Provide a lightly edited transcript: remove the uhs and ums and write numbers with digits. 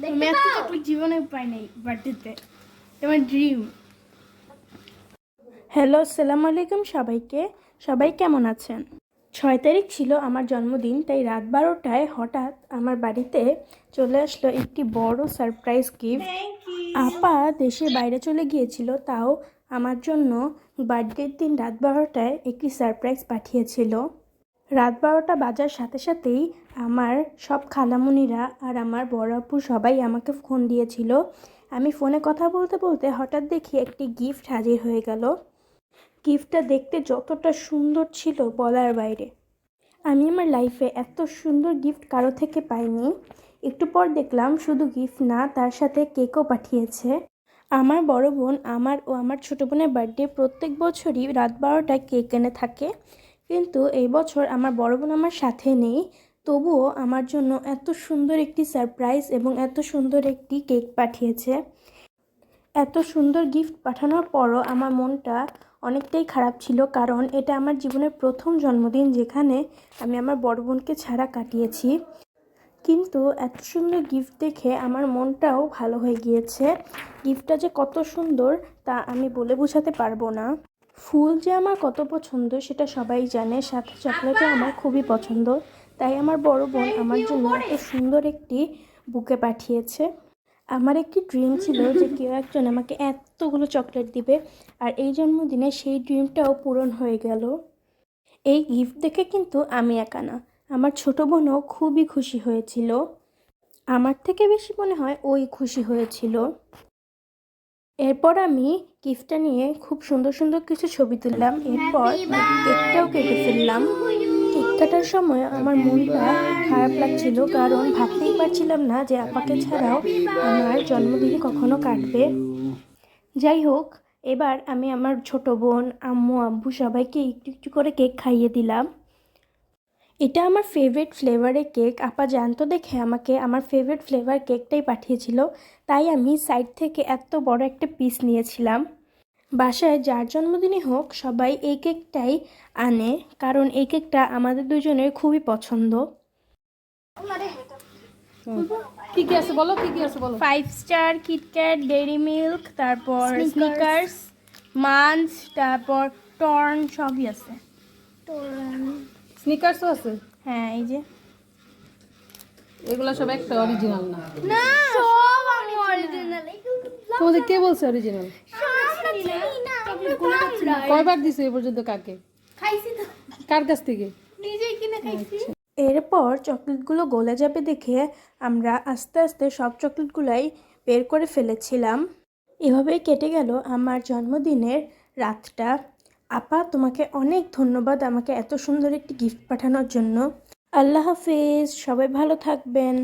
আমি এত চকলেট জীবনে পাই নাই বার্থডেতে, আমার ড্রিম। হ্যালো, আসসালামু আলাইকুম সবাইকে। সবাই কেমন আছেন? 6 তারিখ ছিল আমার জন্মদিন, তাই রাত 12টায় হঠাৎ আমার বাড়িতে চলে আসলো একটি বড় সারপ্রাইজ গিফট। আপা দেশের বাইরে চলে গিয়েছিল, তাও আমার জন্য বার্থডের দিন রাত 12টায় একটি সারপ্রাইজ পাঠিয়েছিল। রাত 12টা বাজার সাথে সাথেই আমার সব খালামুনিরা আর আমার বড় আপু সবাই আমাকে ফোন দিয়েছিল। আমি ফোনে কথা বলতে বলতে হঠাৎ দেখি একটি গিফট হাজির হয়ে গেল। গিফটটা দেখতে যতটা সুন্দর ছিল বলার বাইরে। আমি আমার লাইফে এত সুন্দর গিফট কারো থেকে পাইনি। একটু পর দেখলাম শুধু গিফট না, তার সাথে কেকও পাঠিয়েছে। আমার বড় বোন আমার ও আমার ছোটো বোনের বার্থডে প্রত্যেক বছরই রাত 12টায় কেক এনে থাকে, কিন্তু এই বছর আমার বড় বোন আমার সাথে নেই। তবুও আমার জন্য এত সুন্দর একটি সারপ্রাইজ এবং এত সুন্দর একটি কেক পাঠিয়েছে। এত সুন্দর গিফট পাঠানোর পরও আমার মনটা অনেকটাই খারাপ ছিল, কারণ এটা আমার জীবনের প্রথম জন্মদিন যেখানে আমি আমার বড় বোনকে ছাড়া কাটিয়েছি। কিন্তু এত সুন্দর গিফট দেখে আমার মনটাও ভালো হয়ে গিয়েছে। গিফটটা যে কত সুন্দর তা আমি বলে বোঝাতে পারবো না। ফুল যে আমার কত পছন্দ সেটা সবাই জানে, সাথে চকলেটও আমার খুবই পছন্দ। তাই আমার বড় বোন আমার জন্য এত সুন্দর একটি বুকে পাঠিয়েছে। আমার একটি ড্রিম ছিল যে কেউ একজন আমাকে এতগুলো চকলেট দিবে, আর এই জন্মদিনে সেই ড্রিমটাও পূরণ হয়ে গেল। এই গিফট দেখে কিন্তু আমি একা না, আমার ছোট বোনও খুবই খুশি হয়েছিল। আমার থেকে বেশি মনে হয় ওই খুশি হয়েছিল। এরপর আমি গিফটটা নিয়ে খুব সুন্দর সুন্দর কিছু ছবি তুললাম। এরপর কেকটাও কেটে ফেললাম। কেক কাটার সময় আমার মনটা খারাপ লাগছিল, কারণ ভাবতেই পারছিলাম না যে আপাকে ছাড়াও আমার জন্মদিন কখনো কাটবে। যাই হোক, এবার আমি আমার ছোট বোন, আম্মু, আব্বু সবাইকে একটু একটু করে কেক খাইয়ে দিলাম। এটা আমার ফেভারিট ফ্লেভারের কেক। আপা জানতো দেখে আমাকে আমার ফেভারিট ফ্লেভার কেকটাই পাঠিয়েছিল, তাই আমি সাইড থেকে এত বড় একটা পিস নিয়েছিলাম। বাসায় যার জন্মদিনই হোক সবাই এই কেকটাই আনে, কারণ এই কেকটা আমাদের দুজনের খুবই পছন্দ। কি কি আছে বলো, কি কি আছে বলো। 5 স্টার, কিটক্যাট, ডেইরি মিল্ক, তারপর স্নিকার্স, মাঞ্চ, তারপর টর্ন সবই আছে। স্নিকার্সও আছে। হ্যাঁ, এই যে। এগুলা সব একটা অরিজিনাল না। না, সব আমি অরিজিনাল। তোমাদের কে বলছে অরিজিনাল? কয়বার দিছো এই পর্যন্ত কাকে? খাইছি তো, কার কাছ থেকে? নিজেই কিনে খাইছি। এরপর চকলেটগুলো গলে যাবে দেখে আমরা আস্তে আস্তে সব চকলেটগুলাই বের করে ফেলেছিলাম। এভাবেই কেটে গেল আমার জন্মদিনের রাতটা। আপা, তোমাকে অনেক ধন্যবাদ আমাকে এত সুন্দর একটি গিফট পাঠানোর জন্য। আল্লাহ হাফিজ, সবাই ভালো থাকবেন।